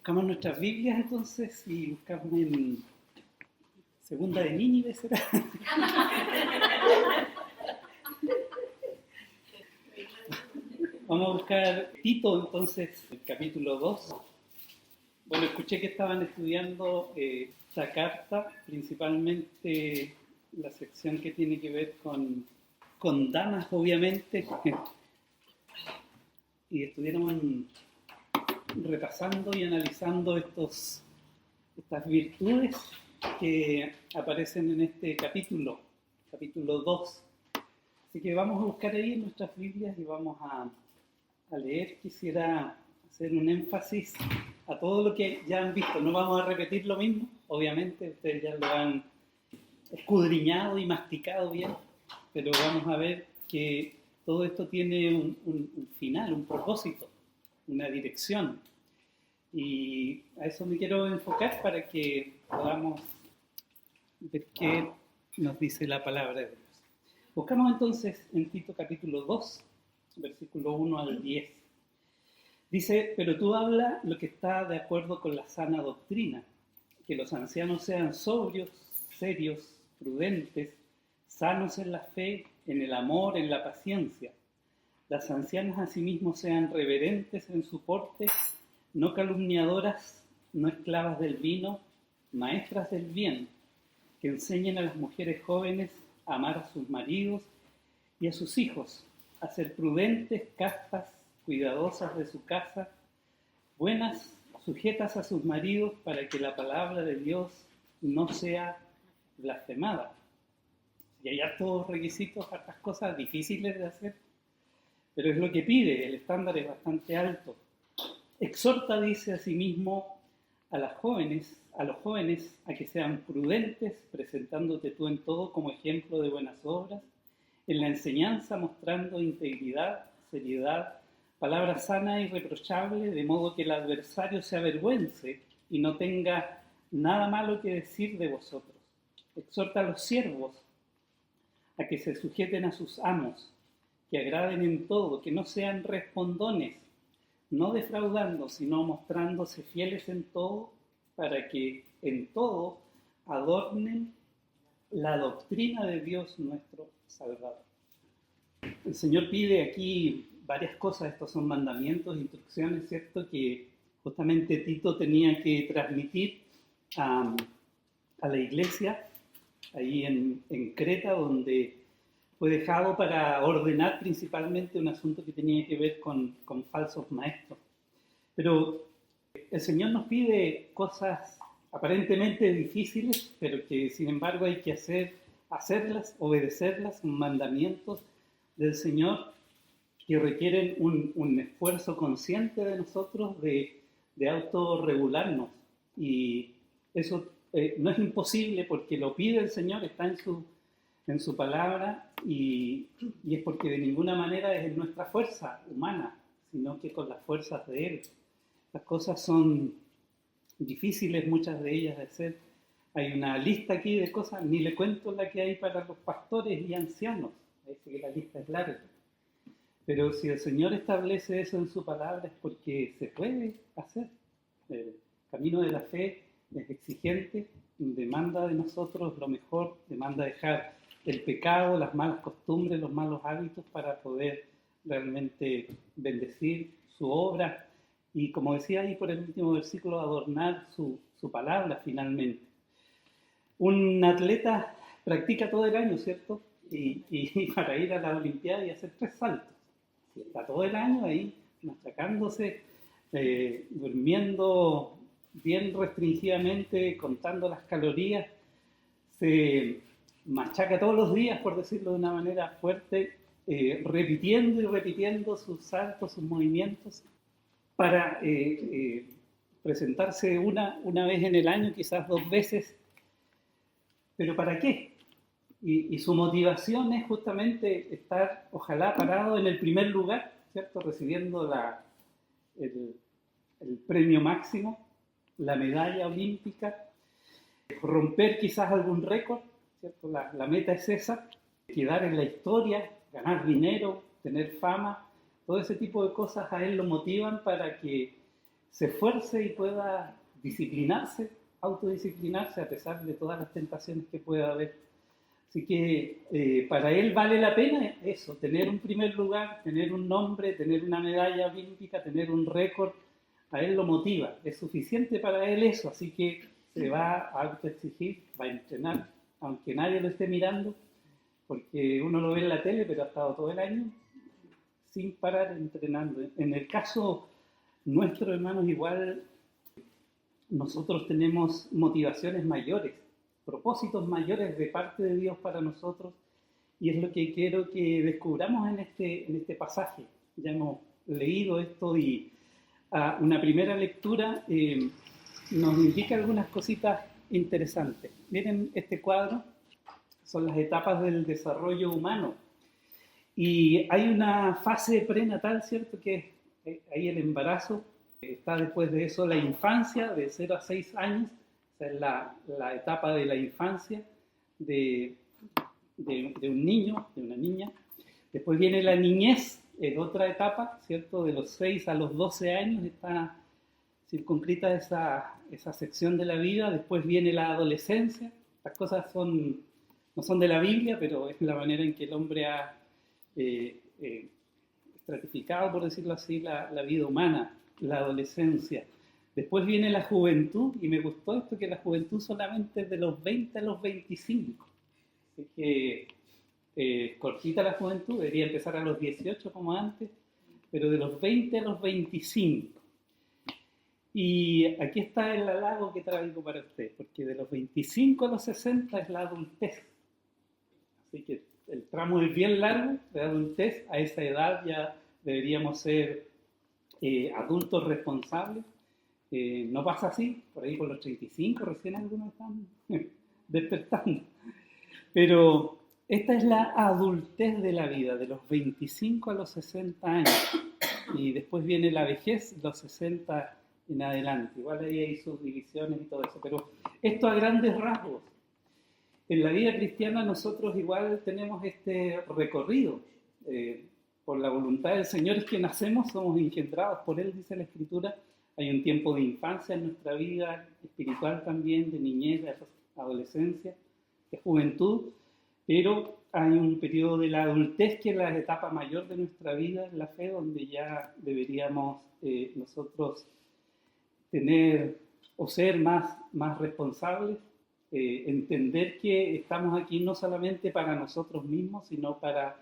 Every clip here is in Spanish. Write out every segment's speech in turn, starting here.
Buscamos nuestras Biblias entonces y buscamos en Segunda de Nínive, ¿será? Vamos a buscar Tito entonces, el capítulo 2. Bueno, escuché que estaban estudiando esta carta, principalmente la sección que tiene que ver con damas, obviamente, y estuvieron repasando y analizando estas virtudes que aparecen en este capítulo 2. Así que vamos a buscar ahí en nuestras Biblias y vamos a leer. Quisiera hacer un énfasis a todo lo que ya han visto. No vamos a repetir lo mismo, obviamente, ustedes ya lo han escudriñado y masticado bien, pero vamos a ver que todo esto tiene un final, un propósito, una dirección. Y a eso me quiero enfocar para que podamos ver qué nos dice la palabra de Dios. Buscamos entonces en Tito capítulo 2, versículo 1 al 10. Dice: pero tú habla lo que está de acuerdo con la sana doctrina, que los ancianos sean sobrios, serios, prudentes, sanos en la fe, en el amor, en la paciencia. Las ancianas asimismo sean reverentes en su porte, no calumniadoras, no esclavas del vino, maestras del bien, que enseñen a las mujeres jóvenes a amar a sus maridos y a sus hijos, a ser prudentes, castas, cuidadosas de su casa, buenas, sujetas a sus maridos, para que la palabra de Dios no sea blasfemada. Y hay hartos requisitos, hartas cosas difíciles de hacer, pero es lo que pide, el estándar es bastante alto. Exhorta, dice asimismo, a los jóvenes a que sean prudentes, presentándote tú en todo como ejemplo de buenas obras, en la enseñanza mostrando integridad, seriedad, palabra sana y irreprochable, de modo que el adversario se avergüence y no tenga nada malo que decir de vosotros. Exhorta a los siervos a que se sujeten a sus amos, que agraden en todo, que no sean respondones, no defraudando, sino mostrándose fieles en todo, para que en todo adornen la doctrina de Dios nuestro Salvador. El Señor pide aquí varias cosas. Estos son mandamientos, instrucciones, ¿cierto?, que justamente Tito tenía que transmitir a la iglesia ahí en Creta, donde fue dejado para ordenar principalmente un asunto que tenía que ver con falsos maestros. Pero el Señor nos pide cosas aparentemente difíciles, pero que sin embargo hay que hacerlas, obedecerlas, mandamientos del Señor que requieren un esfuerzo consciente de nosotros de autorregularnos. Y eso no es imposible porque lo pide el Señor, está en su palabra, y es porque de ninguna manera es en nuestra fuerza humana, sino que con las fuerzas de Él. Las cosas son difíciles, muchas de ellas de hacer. Hay una lista aquí de cosas, ni le cuento la que hay para los pastores y ancianos. Parece que la lista es larga. Pero si el Señor establece eso en su palabra es porque se puede hacer. El camino de la fe es exigente, demanda de nosotros lo mejor, demanda dejar el pecado, las malas costumbres, los malos hábitos para poder realmente bendecir su obra y, como decía ahí por el último versículo, adornar su palabra finalmente. Un atleta practica todo el año, ¿cierto? Y para ir a la Olimpiada y hacer 3 saltos. Si está todo el año ahí machacándose, durmiendo bien restringidamente, contando las calorías, se machaca todos los días, por decirlo de una manera fuerte, repitiendo y repitiendo sus saltos, sus movimientos, para presentarse una vez en el año, quizás 2 veces. ¿Pero para qué? Y su motivación es justamente estar, ojalá, parado en el primer lugar, ¿cierto?, recibiendo el premio máximo, la medalla olímpica, romper quizás algún récord, ¿cierto? La meta es esa, quedar en la historia, ganar dinero, tener fama. Todo ese tipo de cosas a él lo motivan para que se esfuerce y pueda disciplinarse, autodisciplinarse a pesar de todas las tentaciones que pueda haber. Así que para él vale la pena eso, tener un primer lugar, tener un nombre, tener una medalla olímpica, tener un récord. A él lo motiva, es suficiente para él eso, así que se va a autoexigir, va a entrenar, aunque nadie lo esté mirando, porque uno lo ve en la tele, pero ha estado todo el año sin parar entrenando. En el caso nuestro, hermanos, igual nosotros tenemos motivaciones mayores, propósitos mayores de parte de Dios para nosotros, y es lo que quiero que descubramos en este pasaje. Ya hemos leído esto y una primera lectura nos indica algunas cositas interesantes. Miren este cuadro, son las etapas del desarrollo humano. Y hay una fase prenatal, ¿cierto? Que es ahí el embarazo. Está después de eso la infancia, de 0 a 6 años. Esa es la etapa de la infancia de un niño, de una niña. Después viene la niñez, en otra etapa, ¿cierto? De los 6 a los 12 años está circunscrita esa sección de la vida. Después viene la adolescencia. Estas cosas no son de la Biblia, pero es la manera en que el hombre ha estratificado, por decirlo así, la vida humana, la adolescencia. Después viene la juventud, y me gustó esto, que la juventud solamente es de los 20 a los 25. Así que cortita la juventud, debería empezar a los 18 como antes, pero de los 20 a los 25. Y aquí está el halago que traigo para usted, porque de los 25 a los 60 es la adultez. Así que el tramo es bien largo de adultez. A esa edad ya deberíamos ser adultos responsables. No pasa así, por ahí por los 35 recién algunos están despertando. Pero esta es la adultez de la vida, de los 25 a los 60 años. Y después viene la vejez, los 60 en adelante. Igual ahí hay subdivisiones y todo eso. Pero esto a grandes rasgos. En la vida cristiana nosotros igual tenemos este recorrido. Por la voluntad del Señor es que nacemos, somos engendrados por Él, dice la Escritura. Hay un tiempo de infancia en nuestra vida, espiritual también, de niñez, de adolescencia, de juventud, pero hay un periodo de la adultez que es la etapa mayor de nuestra vida en la fe, donde ya deberíamos nosotros tener o ser más responsables, entender que estamos aquí no solamente para nosotros mismos, sino para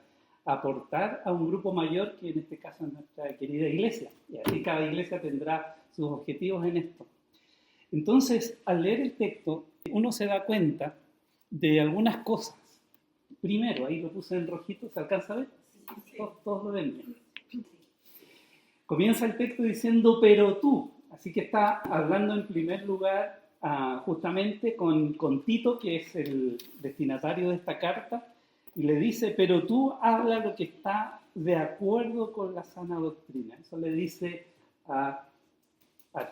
aportar a un grupo mayor, que en este caso es nuestra querida iglesia. Y así cada iglesia tendrá sus objetivos en esto. Entonces, al leer el texto, uno se da cuenta de algunas cosas. Primero, ahí lo puse en rojito, ¿se alcanza a ver? Sí. Todos lo ven. Comienza el texto diciendo, pero tú. Así que está hablando en primer lugar justamente con Tito, que es el destinatario de esta carta, y le dice, pero tú habla lo que está de acuerdo con la sana doctrina. Eso le dice a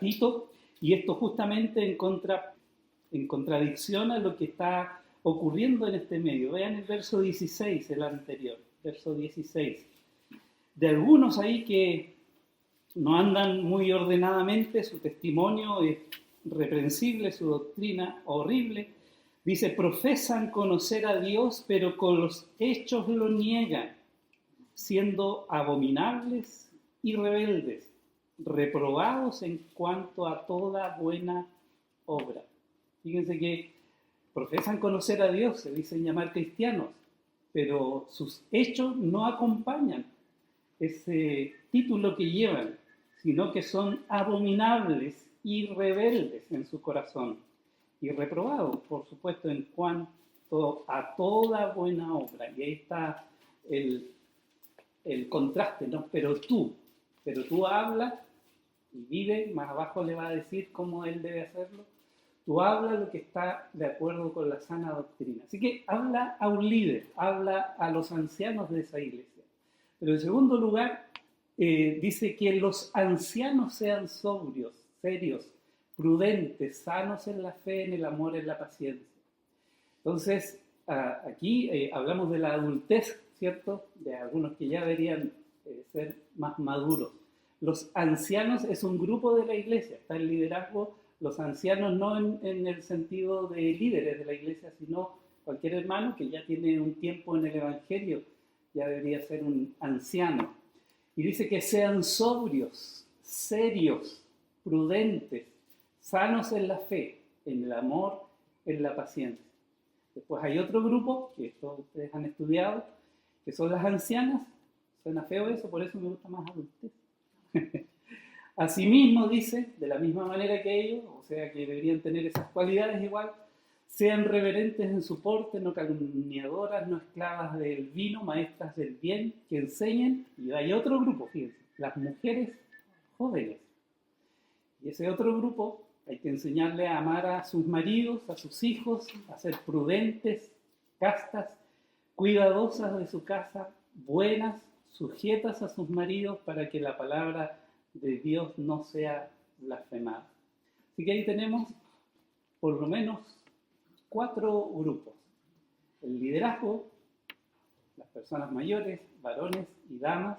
Tito, y esto justamente en contradicción a lo que está ocurriendo en este medio. Vean el verso 16, el anterior, verso 16. De algunos ahí que no andan muy ordenadamente, su testimonio es reprensible, su doctrina horrible. Dice, profesan conocer a Dios, pero con los hechos lo niegan, siendo abominables y rebeldes, reprobados en cuanto a toda buena obra. Fíjense que profesan conocer a Dios, se dicen llamar cristianos, pero sus hechos no acompañan ese título que llevan, sino que son abominables y rebeldes en su corazón, y reprobados, por supuesto, en cuanto a toda buena obra. Y ahí está el contraste, ¿no? Pero tú hablas y vive, más abajo le va a decir cómo él debe hacerlo. Tú hablas lo que está de acuerdo con la sana doctrina. Así que habla a un líder, habla a los ancianos de esa iglesia. Pero en segundo lugar, dice que los ancianos sean sobrios, serios, prudentes, sanos en la fe, en el amor, en la paciencia. Entonces, aquí hablamos de la adultez, ¿cierto? De algunos que ya deberían ser más maduros. Los ancianos es un grupo de la iglesia, está el liderazgo, los ancianos no en el sentido de líderes de la iglesia, sino cualquier hermano que ya tiene un tiempo en el evangelio, ya debería ser un anciano. Y dice que sean sobrios, serios, prudentes, sanos en la fe, en el amor, en la paciencia. Después hay otro grupo, que esto ustedes han estudiado, que son las ancianas. Suena feo eso, por eso me gusta más adultez. Asimismo dice, de la misma manera que ellos, o sea que deberían tener esas cualidades igual, sean reverentes en su porte, no calumniadoras, no esclavas del vino, maestras del bien, que enseñen. Y hay otro grupo, fíjense, las mujeres jóvenes. Y ese otro grupo hay que enseñarle a amar a sus maridos, a sus hijos, a ser prudentes, castas, cuidadosas de su casa, buenas, sujetas a sus maridos para que la palabra de Dios no sea blasfemada. Así que ahí tenemos por lo menos 4 grupos. El liderazgo, las personas mayores, varones y damas,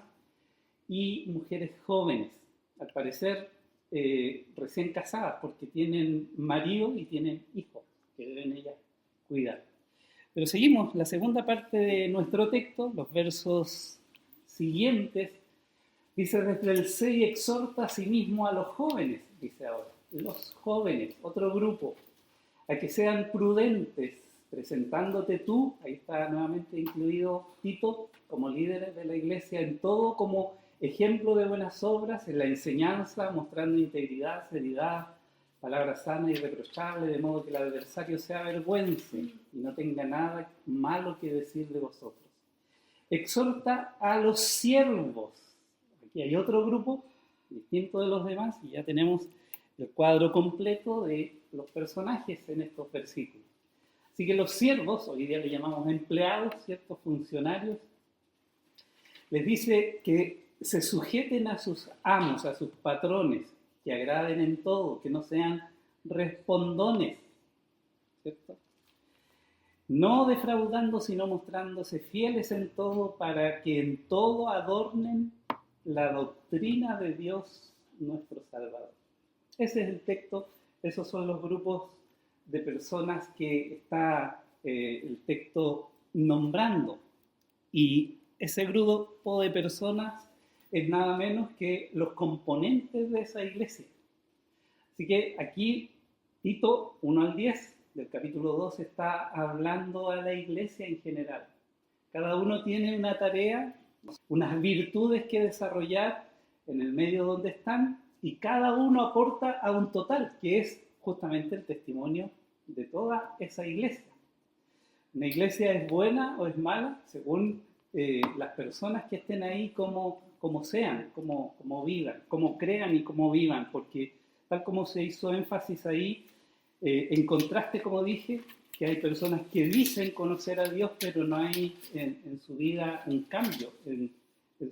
y mujeres jóvenes, al parecer recién casadas, porque tienen marido y tienen hijos que deben ellas cuidar. Pero seguimos, la segunda parte de nuestro texto, los versos siguientes, dice: desde el 6 exhorta a sí mismo a los jóvenes, dice ahora, los jóvenes, otro grupo, a que sean prudentes, presentándote tú, ahí está nuevamente incluido Tito, como líder de la iglesia, en todo como ejemplo de buenas obras, en la enseñanza, mostrando integridad, seriedad, palabra sana y irreprochable, de modo que el adversario se avergüence y no tenga nada malo que decir de vosotros. Exhorta a los siervos. Aquí hay otro grupo distinto de los demás y ya tenemos el cuadro completo de los personajes en estos versículos. Así que los siervos, hoy día le llamamos empleados, ¿cierto? Funcionarios, les dice que se sujeten a sus amos, a sus patrones, que agraden en todo, que no sean respondones, ¿cierto? No defraudando, sino mostrándose fieles en todo, para que en todo adornen la doctrina de Dios nuestro Salvador. Ese es el texto, esos son los grupos de personas que está el texto nombrando. Y ese grupo de personas es nada menos que los componentes de esa iglesia. Así que aquí Tito 1 al 10 del capítulo 2 está hablando a la iglesia en general. Cada uno tiene una tarea, unas virtudes que desarrollar en el medio donde están, y cada uno aporta a un total, que es justamente el testimonio de toda esa iglesia. Una iglesia es buena o es mala según las personas que estén ahí, como sean, como vivan, como crean y como vivan, porque tal como se hizo énfasis ahí, en contraste, como dije, que hay personas que dicen conocer a Dios, pero no hay en su vida un cambio en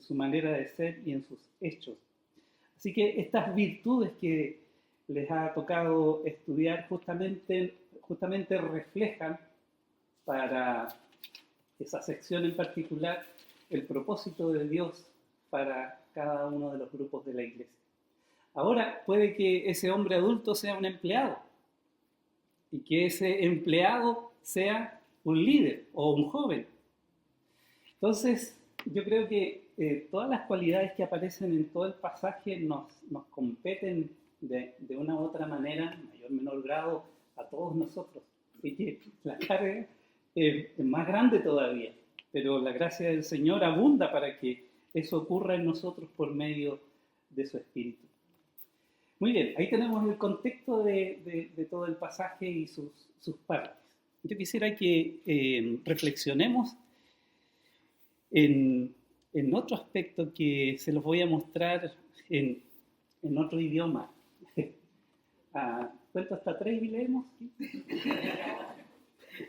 su manera de ser y en sus hechos. Así que estas virtudes que les ha tocado estudiar justamente reflejan para esa sección en particular el propósito de Dios para cada uno de los grupos de la iglesia. Ahora, puede que ese hombre adulto sea un empleado y que ese empleado sea un líder o un joven. Entonces, yo creo que todas las cualidades que aparecen en todo el pasaje nos competen de una u otra manera, en mayor o menor grado, a todos nosotros. Así que la carga es más grande todavía, pero la gracia del Señor abunda para que eso ocurra en nosotros por medio de su Espíritu. Muy bien, ahí tenemos el contexto de todo el pasaje y sus partes. Yo quisiera que reflexionemos en otro aspecto que se los voy a mostrar en otro idioma. ¿Cuento hasta 3 y leemos?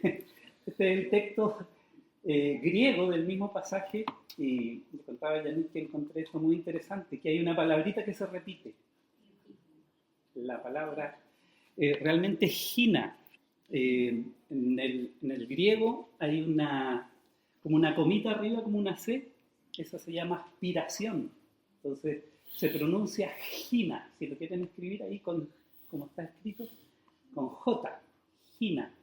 Este es el texto griego del mismo pasaje, y le contaba a Yannick que encontré esto muy interesante, que hay una palabrita que se repite. La palabra realmente gina. En el griego hay como una comita arriba, como una C, esa se llama aspiración. Entonces, se pronuncia Gina. Si lo quieren escribir ahí como está escrito, con J, Gina.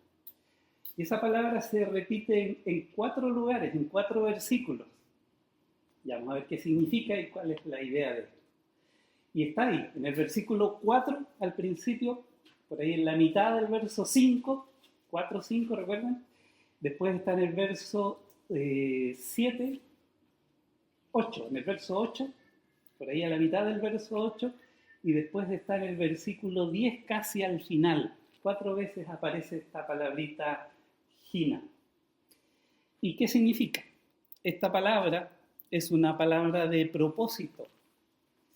Y esa palabra se repite en 4 lugares, en 4 versículos. Ya vamos a ver qué significa y cuál es la idea de esto. Y está ahí, en el versículo 4, al principio, por ahí en la mitad del verso 5, 4, 5, ¿recuerdan? Después está en el verso 7, 8, en el verso 8, por ahí a la mitad del verso 8, y después está en el versículo 10, casi al final. 4 veces aparece esta palabrita Gina. ¿Y qué significa? Esta palabra es una palabra de propósito.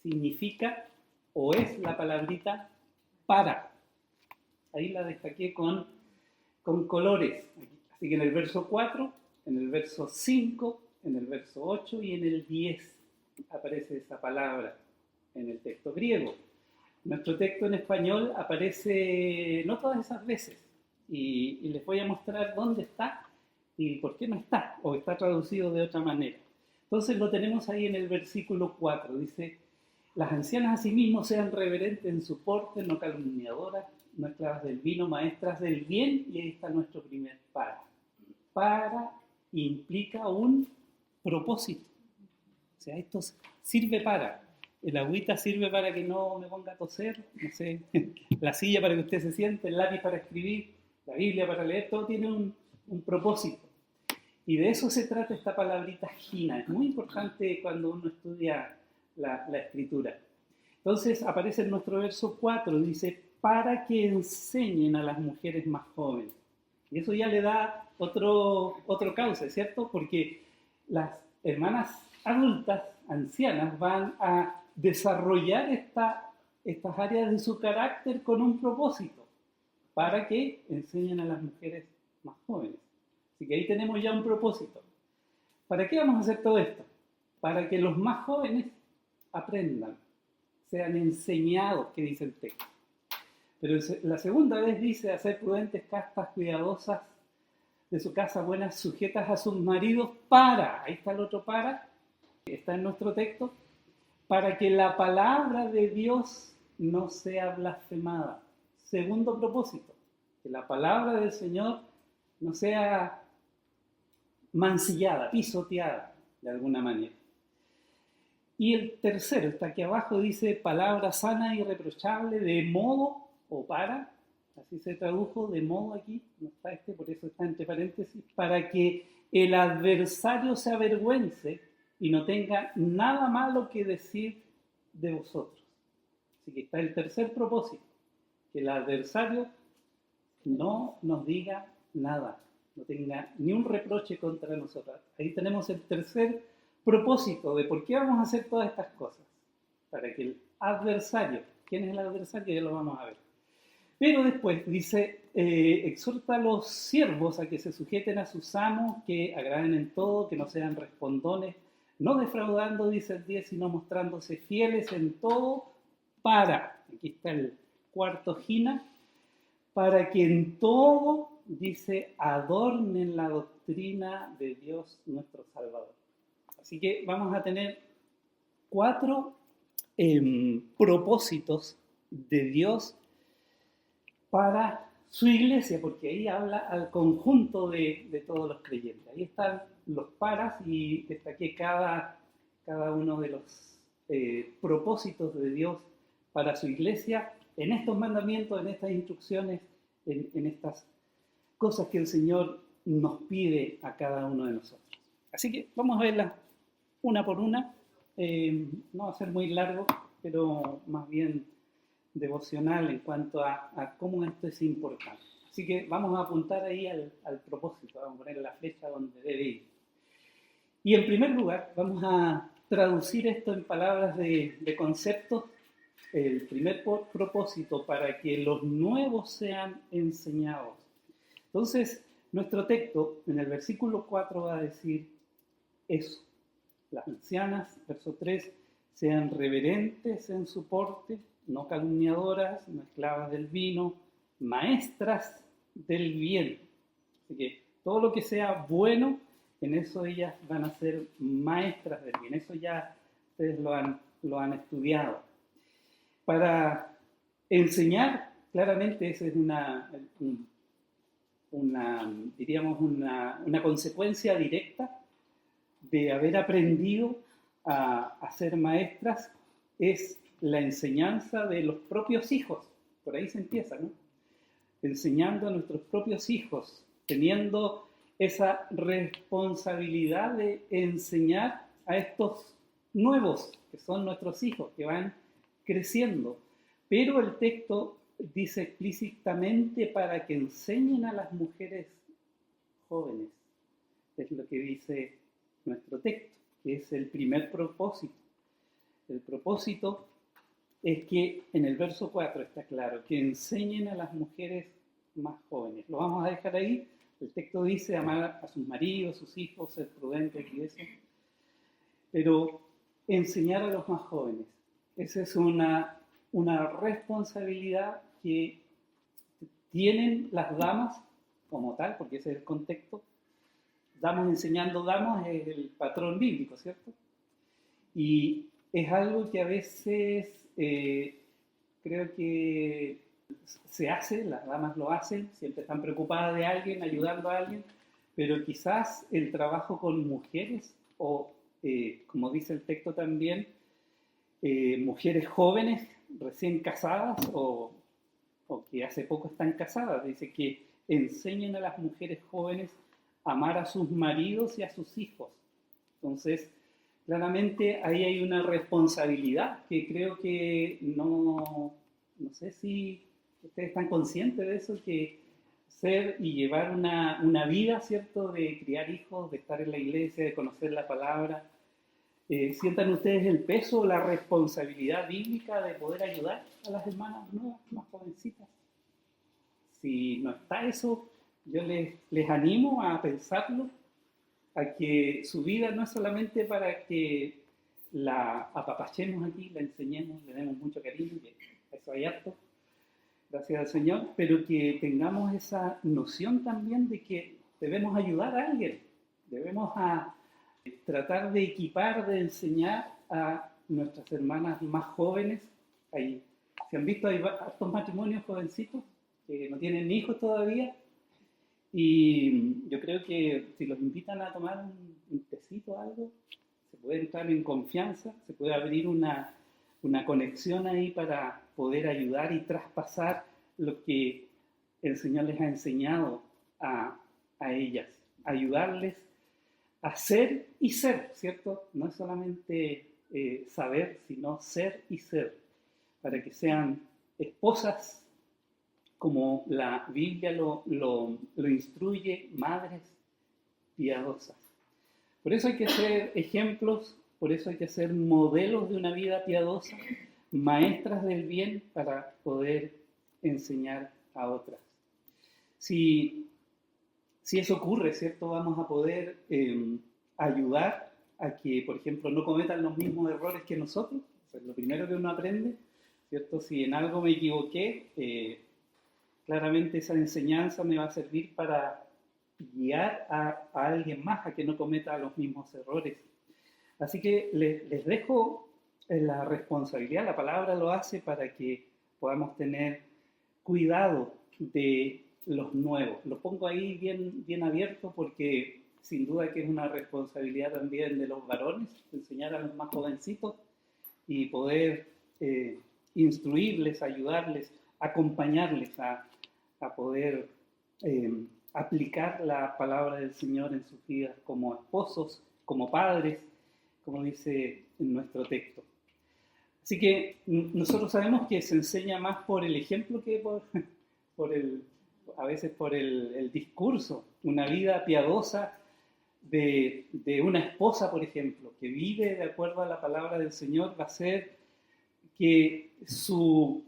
Significa o es la palabrita para. Ahí la destaqué con colores. Así que en el verso 4, en el verso 5, en el verso 8 y en el 10 aparece esa palabra en el texto griego. Nuestro texto en español aparece no todas esas veces. Y les voy a mostrar dónde está y por qué no está, o está traducido de otra manera. Entonces lo tenemos ahí en el versículo 4. Dice: las ancianas asimismo sean reverentes en su porte, no calumniadoras, no esclavas del vino, maestras del bien. Y ahí está nuestro primer para. Para implica un propósito. O sea, esto sirve para. El agüita sirve para que no me ponga a toser, no sé, la silla para que usted se siente, el lápiz para escribir, la Biblia para leer, todo tiene un propósito. Y de eso se trata esta palabrita Gina. Es muy importante cuando uno estudia la escritura. Entonces aparece en nuestro verso 4, dice: para que enseñen a las mujeres más jóvenes. Y eso ya le da otro cauce, ¿cierto? Porque las hermanas adultas, ancianas, van a desarrollar estas áreas de su carácter con un propósito, para que enseñen a las mujeres más jóvenes. Así que ahí tenemos ya un propósito. ¿Para qué vamos a hacer todo esto? Para que los más jóvenes aprendan, sean enseñados, que dice el texto. Pero la segunda vez dice: hacer prudentes, castas, cuidadosas de su casa, buenas, sujetas a sus maridos, para, ahí está el otro para, está en nuestro texto, para que la palabra de Dios no sea blasfemada. Segundo propósito, que la palabra del Señor no sea mancillada, pisoteada de alguna manera. Y el tercero, está aquí abajo, dice: palabra sana y irreprochable, de modo, o para, así se tradujo, de modo aquí, no está por eso está entre paréntesis, para que el adversario se avergüence y no tenga nada malo que decir de vosotros. Así que está el tercer propósito, que el adversario no nos diga nada, no tenga ni un reproche contra nosotros. Ahí tenemos el tercer propósito de por qué vamos a hacer todas estas cosas. Para que el adversario, ¿quién es el adversario? Ya lo vamos a ver. Pero después dice: exhorta a los siervos a que se sujeten a sus amos, que agraden en todo, que no sean respondones, no defraudando, dice el 10, sino mostrándose fieles en todo, para, aquí está el cuarto Gina, para que en todo, dice, adornen la doctrina de Dios nuestro Salvador. Así que vamos a tener 4 propósitos de Dios para su iglesia, porque ahí habla al conjunto de todos los creyentes. Ahí están los paras y destaqué cada uno de los propósitos de Dios para su iglesia en estos mandamientos, en estas instrucciones, en estas cosas que el Señor nos pide a cada uno de nosotros. Así que vamos a verlas una por una. No va a ser muy largo, pero más bien devocional en cuanto a cómo esto es importante. Así que vamos a apuntar ahí al propósito, vamos a poner la flecha donde debe ir. Y en primer lugar, vamos a traducir esto en palabras de conceptos. El primer propósito, para que los nuevos sean enseñados. Entonces, nuestro texto en el versículo 4 va a decir eso. Las ancianas, verso 3, sean reverentes en su porte, no calumniadoras, no esclavas del vino, maestras del bien. Así que todo lo que sea bueno, en eso ellas van a ser maestras del bien. Eso ya ustedes lo han lo han estudiado. Para enseñar, claramente esa es diríamos, una consecuencia directa de haber aprendido a ser maestras, es la enseñanza de los propios hijos. Por ahí se empieza, ¿no? Enseñando a nuestros propios hijos, teniendo esa responsabilidad de enseñar a estos nuevos, que son nuestros hijos, que van creciendo. Pero el texto dice explícitamente para que enseñen a las mujeres jóvenes. Es lo que dice nuestro texto, que es el primer propósito. El propósito es que en el verso 4 está claro, que enseñen a las mujeres más jóvenes. Lo vamos a dejar ahí. El texto dice amar a sus maridos, sus hijos, ser prudentes y eso. Pero enseñar a los más jóvenes. Esa es una responsabilidad que tienen las damas como tal, porque ese es el contexto. Damas enseñando damas es el patrón bíblico, ¿cierto? Y es algo que a veces creo que se hace, las damas lo hacen, siempre están preocupadas de alguien, ayudando a alguien, pero quizás el trabajo con mujeres o, como dice el texto también, mujeres jóvenes recién casadas o que hace poco están casadas, dice que enseñen a las mujeres jóvenes a amar a sus maridos y a sus hijos. Entonces, claramente ahí hay una responsabilidad que creo que no sé si ustedes están conscientes de eso, que ser y llevar una vida, ¿cierto?, de criar hijos, de estar en la iglesia, de conocer la palabra. ¿Sientan ustedes el peso o la responsabilidad bíblica de poder ayudar a las hermanas nuevas, más jovencitas? Si no está eso, yo les animo a pensarlo, a que su vida no es solamente para que la apapachemos aquí, la enseñemos, le demos mucho cariño, que eso hay harto, gracias al Señor, pero que tengamos esa noción también de que debemos ayudar a alguien, debemos tratar de equipar, de enseñar a nuestras hermanas más jóvenes. ¿Se han visto? Hay estos matrimonios jovencitos que no tienen hijos todavía, y yo creo que si los invitan a tomar un tecito o algo, se puede entrar en confianza, se puede abrir una conexión ahí para poder ayudar y traspasar lo que el Señor les ha enseñado a ellas, ayudarles a ser y ser, ¿cierto? No es solamente saber, sino ser y ser, para que sean esposas como la Biblia lo instruye, madres piadosas. Por eso hay que ser ejemplos, por eso hay que ser modelos de una vida piadosa, maestras del bien para poder enseñar a otras. Si eso ocurre, ¿cierto? Vamos a poder ayudar a que, por ejemplo, no cometan los mismos errores que nosotros. O sea, lo primero que uno aprende, ¿cierto? Si en algo me equivoqué, claramente esa enseñanza me va a servir para guiar a alguien más a que no cometa los mismos errores. Así que les dejo la responsabilidad, la palabra lo hace para que podamos tener cuidado de los nuevos. Lo pongo ahí bien abierto porque sin duda que es una responsabilidad también de los varones, enseñar a los más jovencitos y poder instruirles, ayudarles, acompañarles a poder aplicar la palabra del Señor en sus vidas como esposos, como padres, como dice en nuestro texto. Así que nosotros sabemos que se enseña más por el ejemplo que a veces por el discurso. Una vida piadosa de una esposa, por ejemplo, que vive de acuerdo a la palabra del Señor, va a ser que su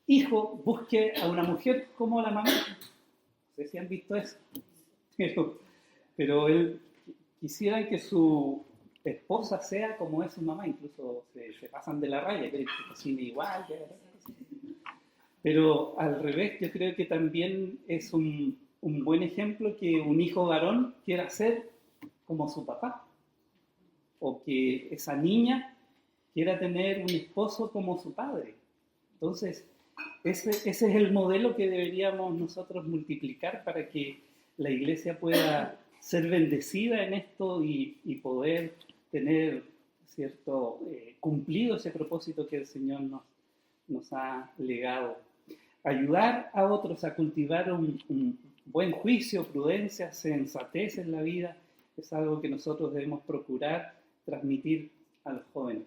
hijo busque a una mujer como la mamá. No sé si han visto eso. Pero él quisiera que su esposa sea como es su mamá, incluso se pasan de la raya, quieren que cocine igual. Pero al revés, yo creo que también es un buen ejemplo que un hijo varón quiera ser como su papá, o que esa niña quiera tener un esposo como su padre. Entonces, ese es el modelo que deberíamos nosotros multiplicar para que la iglesia pueda ser bendecida en esto y poder tener, ¿cierto?, cumplido ese propósito que el Señor nos ha legado. Ayudar a otros a cultivar un buen juicio, prudencia, sensatez en la vida, es algo que nosotros debemos procurar transmitir a los jóvenes.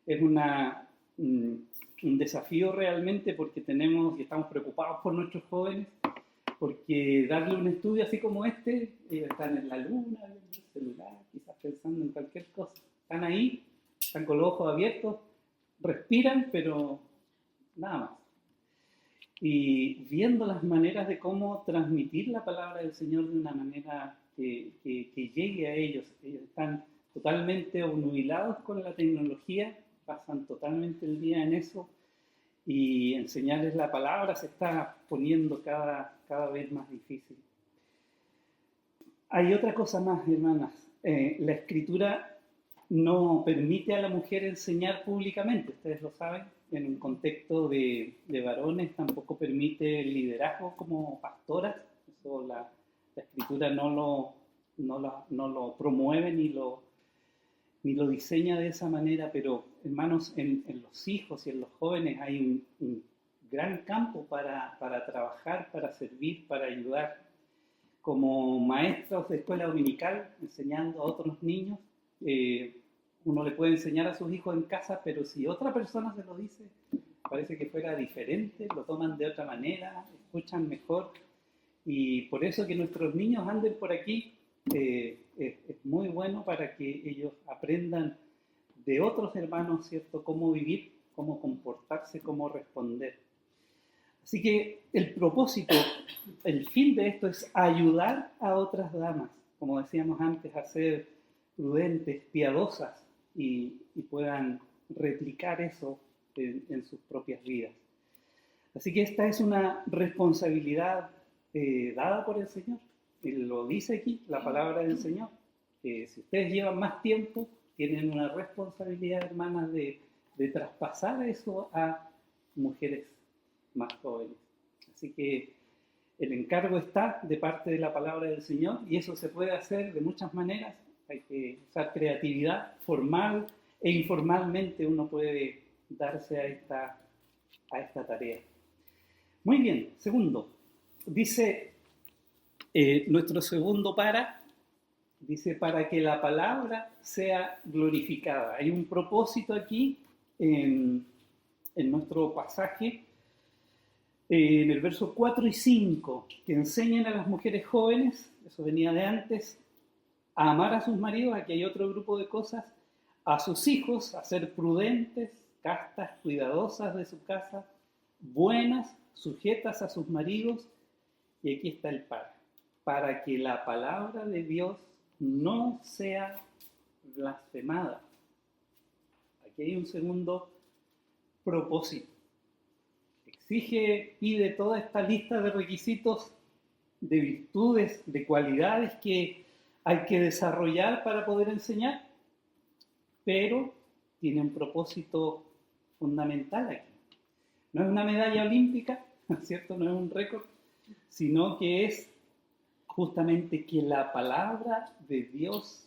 Es un desafío realmente porque tenemos y estamos preocupados por nuestros jóvenes, porque darle un estudio así como este, ellos están en la luna, en el celular, quizás pensando en cualquier cosa. Están ahí, están con los ojos abiertos, respiran, pero nada más. Y viendo las maneras de cómo transmitir la palabra del Señor de una manera que llegue a ellos. Ellos están totalmente obnubilados con la tecnología, pasan totalmente el día en eso, y enseñarles la palabra se está poniendo cada vez más difícil. Hay otra cosa más, hermanas. La Escritura no permite a la mujer enseñar públicamente, ustedes lo saben, en un contexto de varones tampoco permite el liderazgo como pastoras, eso la Escritura no lo promueve ni lo diseña de esa manera, pero hermanos, en los hijos y en los jóvenes hay un gran campo para trabajar, para servir, para ayudar. Como maestros de escuela dominical, enseñando a otros niños, uno le puede enseñar a sus hijos en casa, pero si otra persona se lo dice, parece que fuera diferente, lo toman de otra manera, escuchan mejor. Y por eso que nuestros niños anden por aquí es muy bueno para que ellos aprendan de otros hermanos, ¿cierto?, cómo vivir, cómo comportarse, cómo responder. Así que el propósito, el fin de esto es ayudar a otras damas, como decíamos antes, a ser prudentes, piadosas y puedan replicar eso en sus propias vidas. Así que esta es una responsabilidad dada por el Señor. Él lo dice aquí, la palabra del Señor. Si ustedes llevan más tiempo, tienen una responsabilidad, hermanas, de traspasar eso a mujeres más jóvenes. Así que el encargo está de parte de la palabra del Señor y eso se puede hacer de muchas maneras. Hay que usar creatividad, formal e informalmente uno puede darse a esta tarea. Muy bien, segundo, dice nuestro segundo dice para que la palabra sea glorificada. Hay un propósito aquí en nuestro pasaje, en el verso 4 y 5, que enseñan a las mujeres jóvenes, eso venía de antes, a amar a sus maridos. Aquí hay otro grupo de cosas, a sus hijos, a ser prudentes, castas, cuidadosas de su casa, buenas, sujetas a sus maridos, y aquí está el para que la palabra de Dios no sea blasfemada. Aquí hay un segundo propósito. Pide toda esta lista de requisitos, de virtudes, de cualidades que hay que desarrollar para poder enseñar, pero tiene un propósito fundamental aquí. No es una medalla olímpica, ¿cierto? No es un récord, sino que es justamente que la palabra de Dios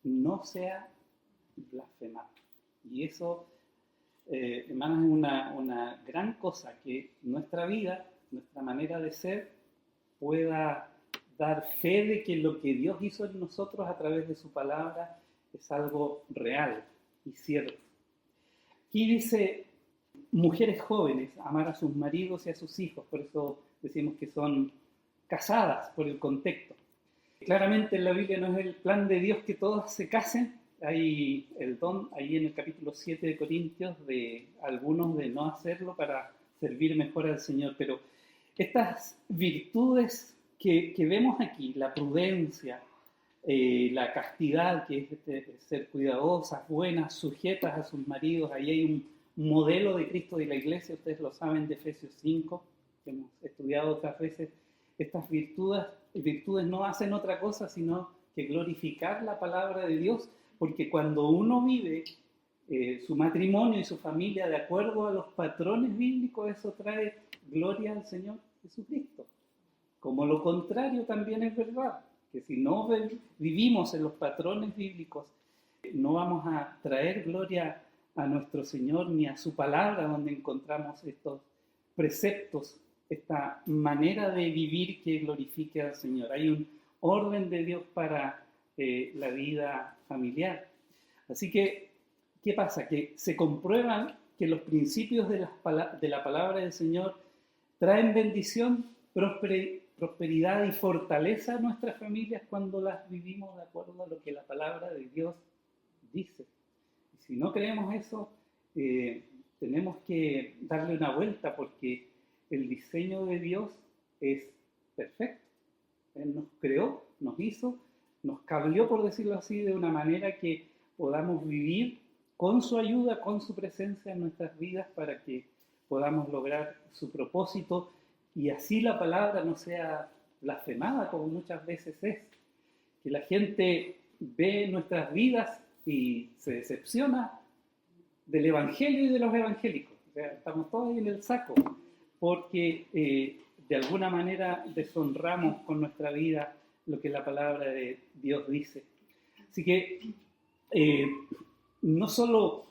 no sea blasfemada. Y eso, hermanos, es una gran cosa, que nuestra vida, nuestra manera de ser, pueda dar fe de que lo que Dios hizo en nosotros a través de su palabra es algo real y cierto. Aquí dice, mujeres jóvenes, amar a sus maridos y a sus hijos, por eso decimos que son casadas por el contexto. Claramente en la Biblia no es el plan de Dios que todas se casen. Hay el don ahí en el capítulo 7 de Corintios de algunos de no hacerlo para servir mejor al Señor, pero estas virtudes que vemos aquí, la prudencia, la castidad, que es ser cuidadosas, buenas, sujetas a sus maridos, ahí hay un modelo de Cristo de la Iglesia, ustedes lo saben, de Efesios 5, que hemos estudiado otras veces. Estas virtudes no hacen otra cosa sino que glorificar la palabra de Dios, porque cuando uno vive su matrimonio y su familia de acuerdo a los patrones bíblicos, eso trae gloria al Señor Jesucristo. Como lo contrario también es verdad, que si no vivimos en los patrones bíblicos, no vamos a traer gloria a nuestro Señor ni a su palabra, donde encontramos estos preceptos, esta manera de vivir que glorifique al Señor. Hay un orden de Dios para la vida familiar. Así que, ¿qué pasa? Que se comprueban que los principios de la palabra del Señor traen bendición, prosperidad y fortaleza a nuestras familias cuando las vivimos de acuerdo a lo que la palabra de Dios dice. Y si no creemos eso, tenemos que darle una vuelta, porque el diseño de Dios es perfecto. Él nos creó, nos hizo, nos cableó, por decirlo así, de una manera que podamos vivir con su ayuda, con su presencia en nuestras vidas, para que podamos lograr su propósito y así la palabra no sea blasfemada, como muchas veces es. Que la gente ve nuestras vidas y se decepciona del Evangelio y de los evangélicos. O sea, estamos todos ahí en el saco, porque de alguna manera deshonramos con nuestra vida lo que la palabra de Dios dice. Así que no solo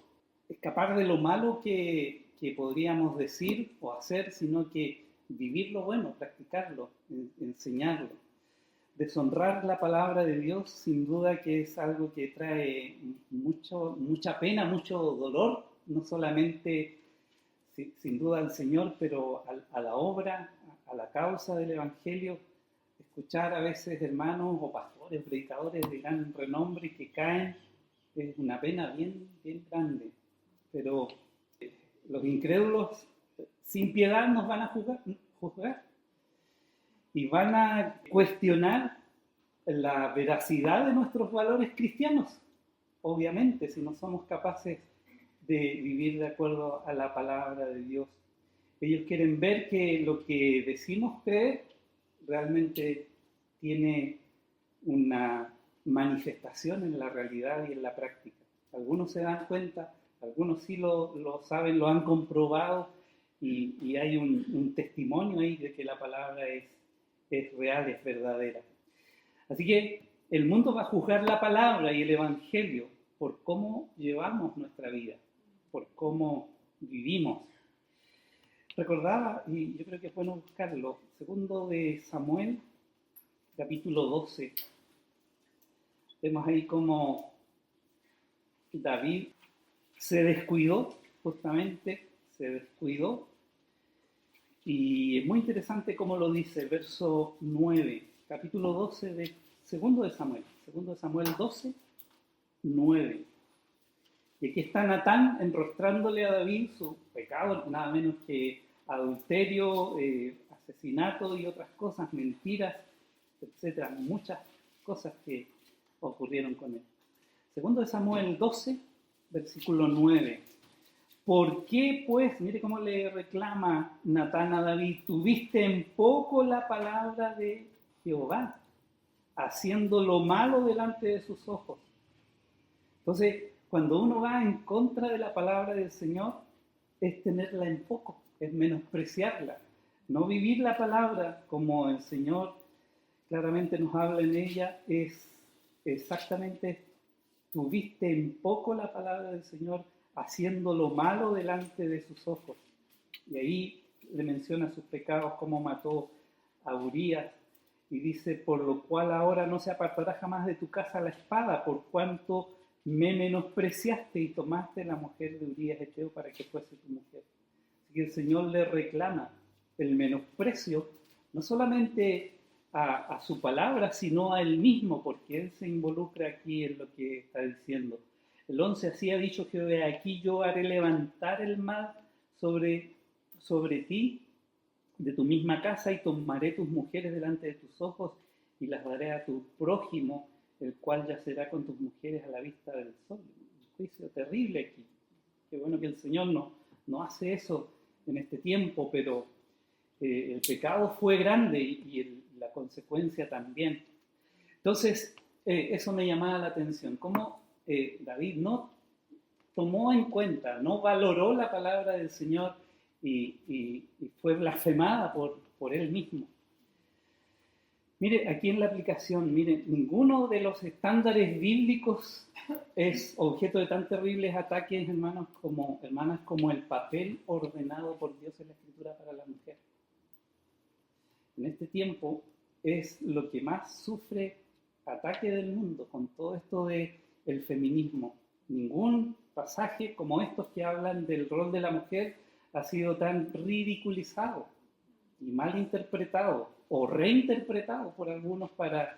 escapar de lo malo que podríamos decir o hacer, sino que vivir lo bueno, practicarlo, enseñarlo. Deshonrar la palabra de Dios sin duda que es algo que trae mucha pena, mucho dolor, no solamente sin duda al Señor, pero a la obra, a la causa del Evangelio. Escuchar a veces hermanos o pastores, predicadores de gran renombre que caen es una pena bien, bien grande. Pero los incrédulos sin piedad nos van a juzgar y van a cuestionar la veracidad de nuestros valores cristianos, obviamente, si no somos capaces de vivir de acuerdo a la palabra de Dios. Ellos quieren ver que lo que decimos creer realmente tiene una manifestación en la realidad y en la práctica. Algunos se dan cuenta, algunos sí lo saben, lo han comprobado, y hay un testimonio ahí de que la palabra es real, es verdadera. Así que el mundo va a juzgar la palabra y el Evangelio por cómo llevamos nuestra vida, por cómo vivimos. Recordaba, y yo creo que es bueno buscarlo, segundo de Samuel, capítulo 12. Vemos ahí cómo David se descuidó, justamente se descuidó. Y es muy interesante cómo lo dice, verso 9, capítulo 12 de segundo de Samuel 12, 9. Y aquí está Natán enrostrándole a David su pecado, nada menos que adulterio, asesinato y otras cosas, mentiras, etcétera, muchas cosas que ocurrieron con él. Segundo de Samuel 12, versículo 9. ¿Por qué, pues, mire cómo le reclama Natán a David, tuviste en poco la palabra de Jehová, haciendo lo malo delante de sus ojos? Entonces, cuando uno va en contra de la palabra del Señor, es tenerla en poco, es menospreciarla. No vivir la palabra como el Señor claramente nos habla en ella, es exactamente, tuviste en poco la palabra del Señor, haciendo lo malo delante de sus ojos. Y ahí le menciona sus pecados, cómo mató a Urías, y dice, por lo cual ahora no se apartará jamás de tu casa la espada, por cuanto me menospreciaste y tomaste la mujer de Urías Eteo para que fuese tu mujer. Así que el Señor le reclama el menosprecio, no solamente a su palabra, sino a él mismo, porque él se involucra aquí en lo que está diciendo. El 11, así ha dicho Jehová, aquí yo haré levantar el mal sobre ti, de tu misma casa, y tomaré tus mujeres delante de tus ojos, y las daré a tu prójimo, el cual yacerá con tus mujeres a la vista del sol. Un juicio terrible aquí. Qué bueno que el Señor no hace eso en este tiempo, pero el pecado fue grande y la consecuencia también. Entonces, eso me llamaba la atención. Cómo David no tomó en cuenta, no valoró la palabra del Señor y fue blasfemada por él mismo. Mire, aquí en la aplicación, mire, ninguno de los estándares bíblicos es objeto de tan terribles ataques, hermanas, como el papel ordenado por Dios en la Escritura para la mujer. En este tiempo es lo que más sufre ataque del mundo con todo esto del feminismo. Ningún pasaje como estos que hablan del rol de la mujer ha sido tan ridiculizado y mal interpretado o reinterpretado por algunos para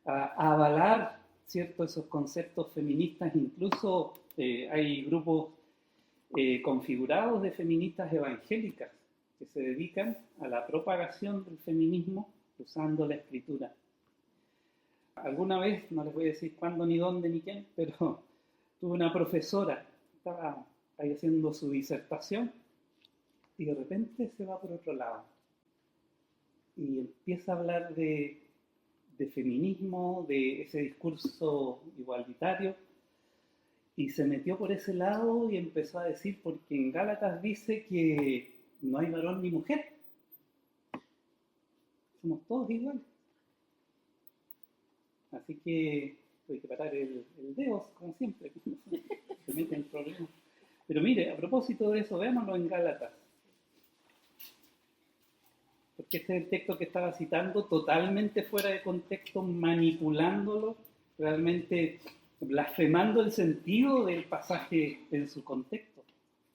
avalar, ¿cierto?, esos conceptos feministas. Incluso hay grupos configurados de feministas evangélicas que se dedican a la propagación del feminismo usando la Escritura. Alguna vez, no les voy a decir cuándo, ni dónde, ni quién, pero tuve una profesora, estaba ahí haciendo su disertación y de repente se va por otro lado y empieza a hablar de feminismo, de ese discurso igualitario, y se metió por ese lado y empezó a decir, porque en Gálatas dice que no hay varón ni mujer, somos todos iguales. Así que hay que parar el dedo, como siempre, se mete en el problema. Pero mire, a propósito de eso, veámoslo en Gálatas. Porque este es el texto que estaba citando, totalmente fuera de contexto, manipulándolo, realmente blasfemando el sentido del pasaje en su contexto.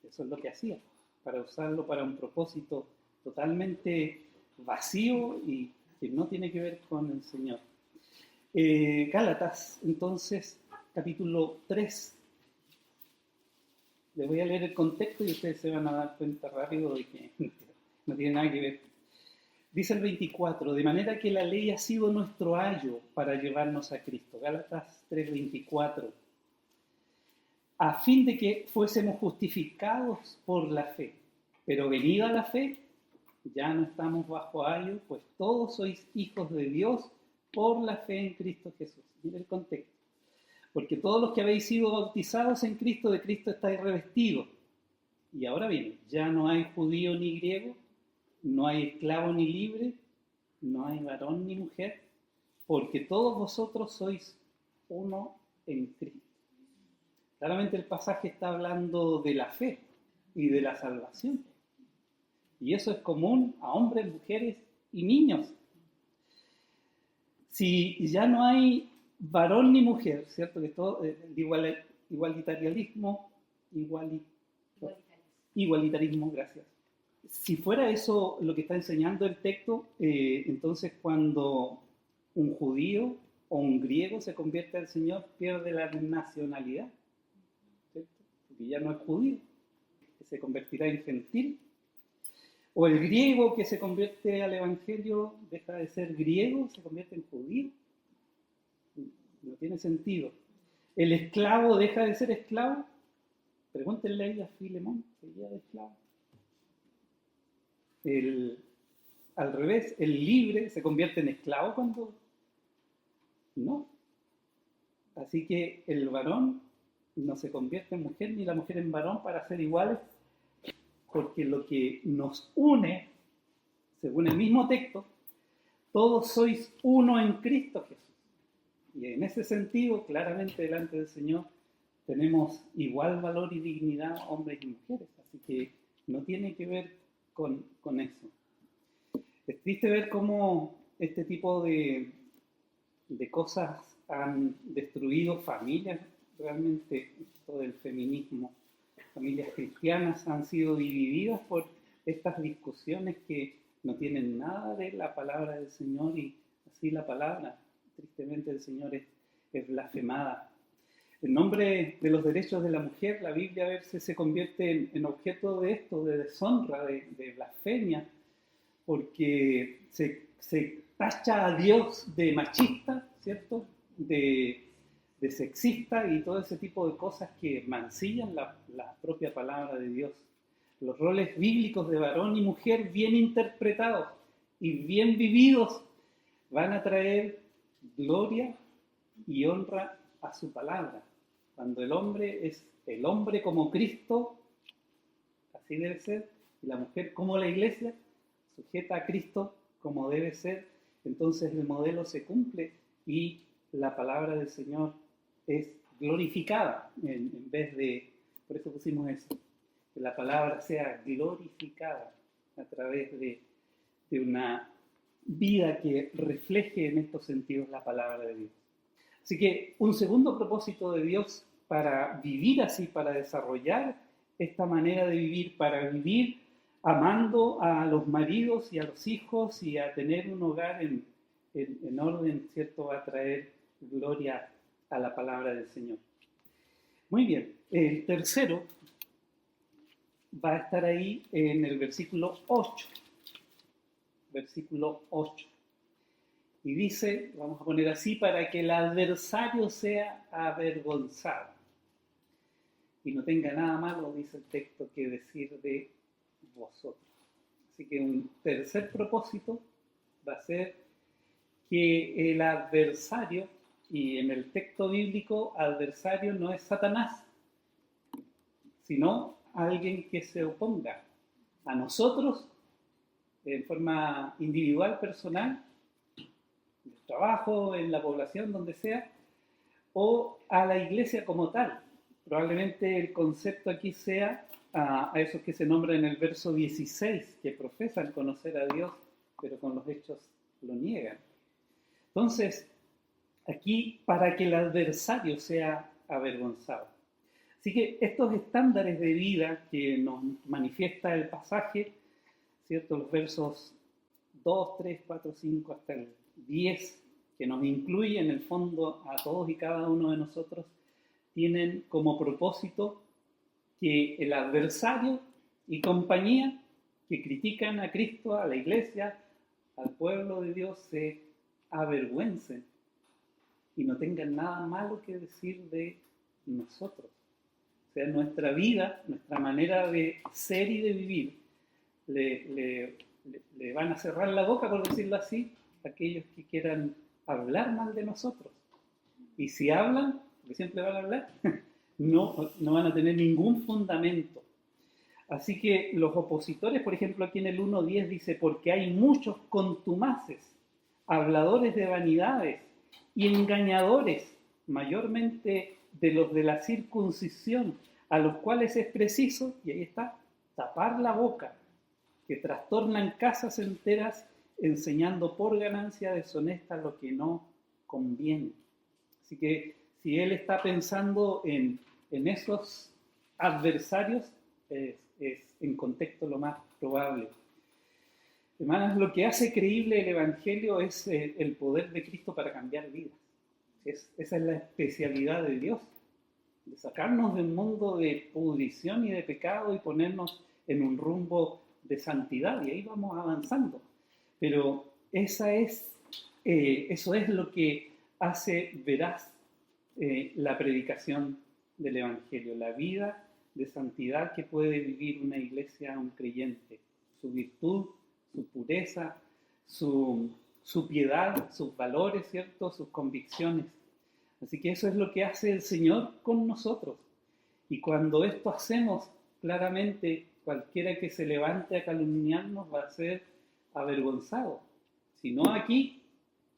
Eso es lo que hacía, para usarlo para un propósito totalmente vacío y que no tiene que ver con el Señor. Gálatas, entonces, capítulo 3. Les voy a leer el contexto y ustedes se van a dar cuenta rápido de que no tiene nada que ver. Dice el 24, de manera que la ley ha sido nuestro ayo para llevarnos a Cristo. Gálatas 3:24. A fin de que fuésemos justificados por la fe. Pero venida la fe, ya no estamos bajo ayo, pues todos sois hijos de Dios por la fe en Cristo Jesús. Mira el contexto. Porque todos los que habéis sido bautizados en Cristo, de Cristo estáis revestidos. Y ahora bien, ya no hay judío ni griego, no hay esclavo ni libre, no hay varón ni mujer, porque todos vosotros sois uno en Cristo. Claramente el pasaje está hablando de la fe y de la salvación. Y eso es común a hombres, mujeres y niños. Si ya no hay varón ni mujer, ¿cierto? Que todo igualitarismo, gracias. Si fuera eso lo que está enseñando el texto, entonces cuando un judío o un griego se convierte al Señor, pierde la nacionalidad, ¿cierto? Porque ya no es judío, se convertirá en gentil. O el griego que se convierte al Evangelio deja de ser griego, se convierte en judío. No tiene sentido. El esclavo deja de ser esclavo. Pregúntenle ahí a Filemón, seguía de esclavo. Al revés, el libre se convierte en esclavo cuando no. Así que el varón no se convierte en mujer ni la mujer en varón para ser iguales, porque lo que nos une, según el mismo texto, todos sois uno en Cristo Jesús. Y en ese sentido, claramente delante del Señor, tenemos igual valor y dignidad hombres y mujeres. Así que no tiene que ver con eso. Es triste ver cómo este tipo de cosas han destruido familias, realmente, todo el feminismo. Familias cristianas han sido divididas por estas discusiones que no tienen nada de la palabra del Señor, y así la palabra, tristemente, del Señor es blasfemada. En nombre de los derechos de la mujer, la Biblia a veces se convierte en objeto de esto, de deshonra, de blasfemia, porque se tacha a Dios de machista, ¿cierto?, de sexista y todo ese tipo de cosas que mancillan la propia palabra de Dios. Los roles bíblicos de varón y mujer bien interpretados y bien vividos van a traer gloria y honra a su palabra, Cuando el hombre es el hombre como Cristo, así debe ser, y la mujer como la iglesia, sujeta a Cristo como debe ser, entonces el modelo se cumple y la palabra del Señor es glorificada en vez de, por eso pusimos eso, que la palabra sea glorificada a través de una vida que refleje en estos sentidos la palabra de Dios. Así que un segundo propósito de Dios para vivir así, para desarrollar esta manera de vivir, para vivir amando a los maridos y a los hijos y a tener un hogar en orden, ¿cierto? Va a traer gloria a la palabra del Señor. Muy bien, el tercero va a estar ahí en el versículo 8. Versículo 8. Y dice, vamos a poner así, para que el adversario sea avergonzado. Y no tenga nada malo, dice el texto, que decir de vosotros. Así que un tercer propósito va a ser que el adversario, y en el texto bíblico, adversario no es Satanás, sino alguien que se oponga a nosotros en forma individual, personal, en el trabajo, en la población, donde sea, o a la iglesia como tal. Probablemente el concepto aquí sea a esos que se nombran en el verso 16, que profesan conocer a Dios, pero con los hechos lo niegan. Entonces, aquí, para que el adversario sea avergonzado. Así que estos estándares de vida que nos manifiesta el pasaje, ¿cierto? Los versos 2, 3, 4, 5 hasta el 10, que nos incluye en el fondo a todos y cada uno de nosotros, tienen como propósito que el adversario y compañía que critican a Cristo, a la iglesia, al pueblo de Dios, se avergüencen y no tengan nada malo que decir de nosotros. O sea, nuestra vida, nuestra manera de ser y de vivir, le van a cerrar la boca, por decirlo así, a aquellos que quieran hablar mal de nosotros. Y si hablan, porque siempre van a hablar, no van a tener ningún fundamento. Así que los opositores, por ejemplo, aquí en el 1.10 dice, porque hay muchos contumaces, habladores de vanidades y engañadores, mayormente de los de la circuncisión, a los cuales es preciso, y ahí está, tapar la boca, que trastornan casas enteras enseñando por ganancia deshonesta lo que no conviene. Así que si él está pensando en esos adversarios, es en contexto lo más probable. Hermanas, lo que hace creíble el Evangelio es el poder de Cristo para cambiar vidas. Esa es la especialidad de Dios, de sacarnos del mundo de pudrición y de pecado y ponernos en un rumbo de santidad, y ahí vamos avanzando. Pero eso es lo que hace veraz la predicación del Evangelio, la vida de santidad que puede vivir una iglesia, un creyente, su virtud, su pureza, su piedad, sus valores, ¿cierto? Sus convicciones. Así que eso es lo que hace el Señor con nosotros. Y cuando esto hacemos, claramente cualquiera que se levante a calumniarnos va a ser avergonzado. Si no aquí,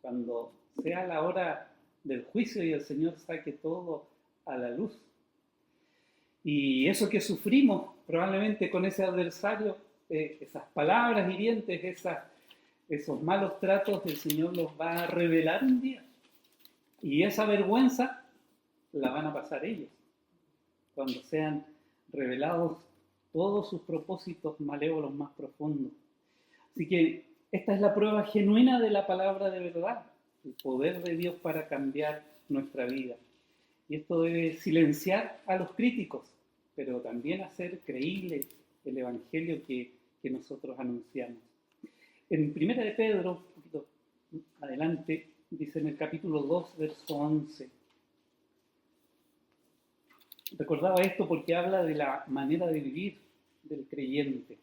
cuando sea la hora del juicio y el Señor saque todo a la luz. Y eso que sufrimos probablemente con ese adversario, esas palabras hirientes, esos malos tratos, el Señor los va a revelar un día. Y esa vergüenza la van a pasar ellos, cuando sean revelados todos sus propósitos malévolos más profundos. Así que esta es la prueba genuina de la palabra de verdad, el poder de Dios para cambiar nuestra vida. Y esto debe silenciar a los críticos, pero también hacer creíble el Evangelio que nosotros anunciamos. En 1 de Pedro, un poquito adelante, dice en el capítulo 2, verso 11. Recordaba esto porque habla de la manera de vivir del creyente.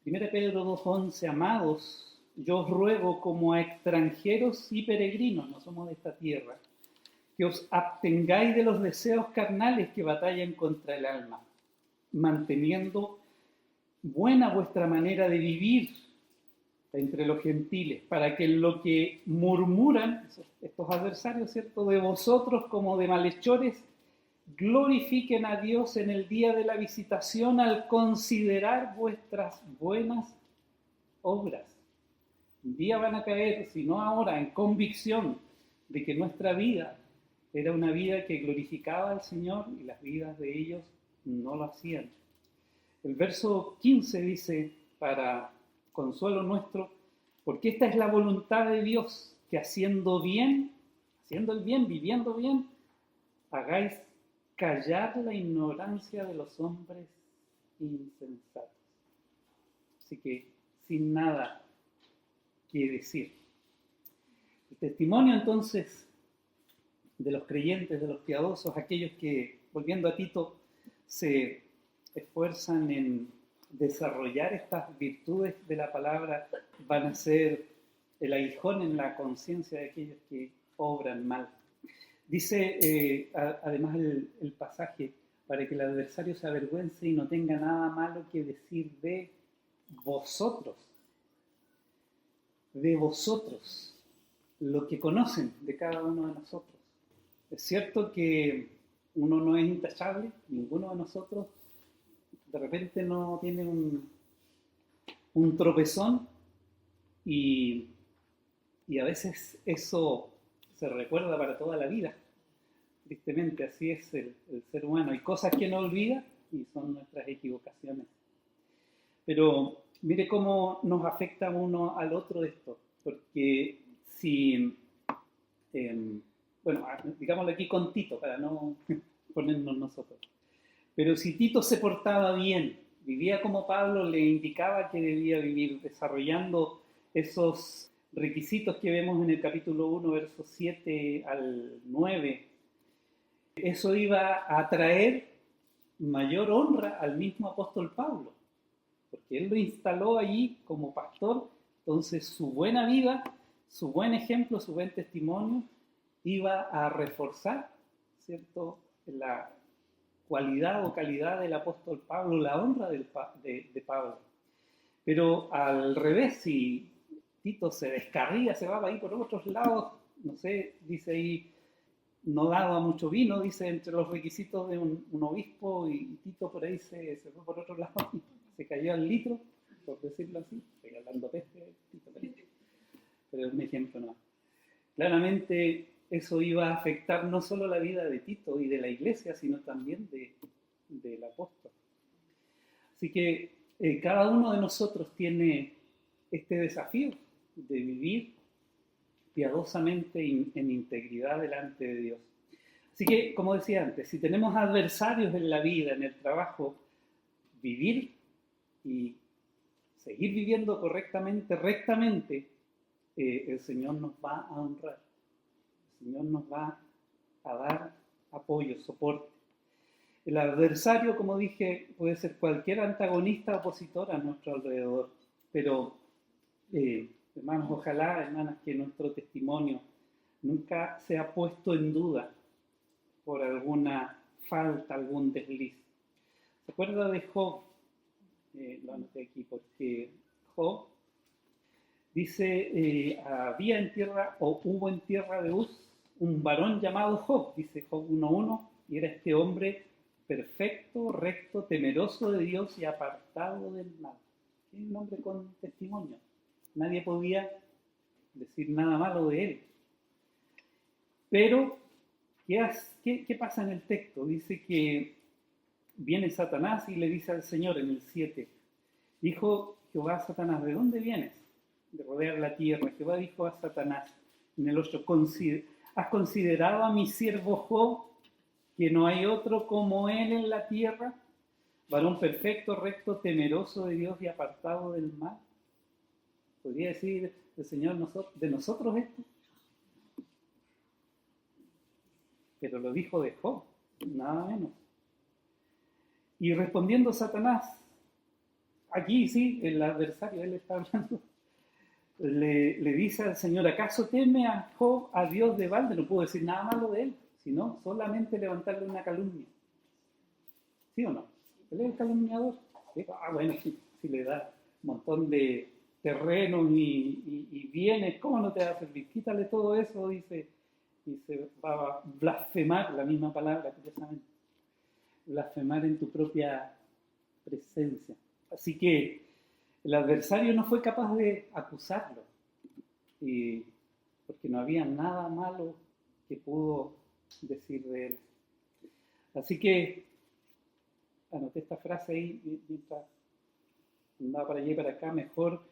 1 Pedro 2:11, amados, yo os ruego como a extranjeros y peregrinos, no somos de esta tierra, que os abstengáis de los deseos carnales que batallan contra el alma, manteniendo buena vuestra manera de vivir entre los gentiles, para que en lo que murmuran estos adversarios, ¿cierto?, de vosotros como de malhechores, glorifiquen a Dios en el día de la visitación al considerar vuestras buenas obras. Un día van a caer, si no ahora, en convicción de que nuestra vida era una vida que glorificaba al Señor y las vidas de ellos no lo hacían. El verso 15 dice, para consuelo nuestro, porque esta es la voluntad de Dios, que haciendo bien, haciendo el bien, viviendo bien, hagáis callar la ignorancia de los hombres insensatos. Así que, sin nada que decir. El testimonio entonces de los creyentes, de los piadosos, aquellos que, volviendo a Tito, se esfuerzan en desarrollar estas virtudes de la palabra, van a ser el aguijón en la conciencia de aquellos que obran mal. Dice además el pasaje, para que el adversario se avergüence y no tenga nada malo que decir de vosotros, lo que conocen de cada uno de nosotros. Es cierto que uno no es intachable, ninguno de nosotros de repente no tiene un tropezón y a veces eso se recuerda para toda la vida. Tristemente, así es el ser humano. Hay cosas que no olvida y son nuestras equivocaciones. Pero mire cómo nos afecta uno al otro esto, porque si, bueno, digámoslo aquí con Tito, para no ponernos nosotros. Pero si Tito se portaba bien, vivía como Pablo le indicaba que debía vivir, desarrollando esos requisitos que vemos en el capítulo 1, versos 7 al 9, eso iba a traer mayor honra al mismo apóstol Pablo, porque él lo instaló allí como pastor. Entonces su buena vida, su buen ejemplo, su buen testimonio iba a reforzar, ¿cierto?, la cualidad o calidad del apóstol Pablo, la honra de Pablo. Pero al revés, si Tito se descarría, se va ahí por otros lados, no sé, dice ahí, no daba mucho vino, dice, entre los requisitos de un obispo, y Tito por ahí se fue por otro lado, se cayó al litro, por decirlo así, estoy hablando peste, Tito, pero es un ejemplo no. Claramente eso iba a afectar no solo la vida de Tito y de la iglesia, sino también del apóstol. Así que cada uno de nosotros tiene este desafío de vivir piadosamente en integridad delante de Dios. Así que, como decía antes, si tenemos adversarios en la vida, en el trabajo, vivir y seguir viviendo correctamente, rectamente, el Señor nos va a honrar. El Señor nos va a dar apoyo, soporte. El adversario, como dije, puede ser cualquier antagonista opositor a nuestro alrededor, pero hermanos, ojalá, hermanas, que nuestro testimonio nunca sea puesto en duda por alguna falta, algún desliz. ¿Se acuerda de Job? Lo anoté aquí porque Job dice, había en tierra o hubo en tierra de Uz un varón llamado Job, dice Job 1:1, y era este hombre perfecto, recto, temeroso de Dios y apartado del mal. Es un hombre con testimonio. Nadie podía decir nada malo de él. Pero, ¿qué pasa en el texto? Dice que viene Satanás y le dice al Señor en el 7, dijo Jehová a Satanás, ¿de dónde vienes? De rodear la tierra. Jehová dijo a Satanás en el 8, ¿has considerado a mi siervo Job, que no hay otro como él en la tierra? Varón perfecto, recto, temeroso de Dios y apartado del mal. ¿Podría decir el Señor de nosotros esto? Pero lo dijo de Job, nada menos. Y respondiendo Satanás, aquí sí, el adversario, él está hablando, le dice al Señor, ¿acaso teme a Job, a Dios de balde? No puedo decir nada malo de él, sino solamente levantarle una calumnia. ¿Sí o no? Él es el calumniador. Bueno, si le da un montón de terrenos y bienes, ¿cómo no te va a servir? Quítale todo eso, dice, y se va a blasfemar, la misma palabra, curiosamente, blasfemar en tu propia presencia. Así que el adversario no fue capaz de acusarlo, porque no había nada malo que pudo decir de él. Así que anoté esta frase ahí mientras andaba para allá y para acá: mejor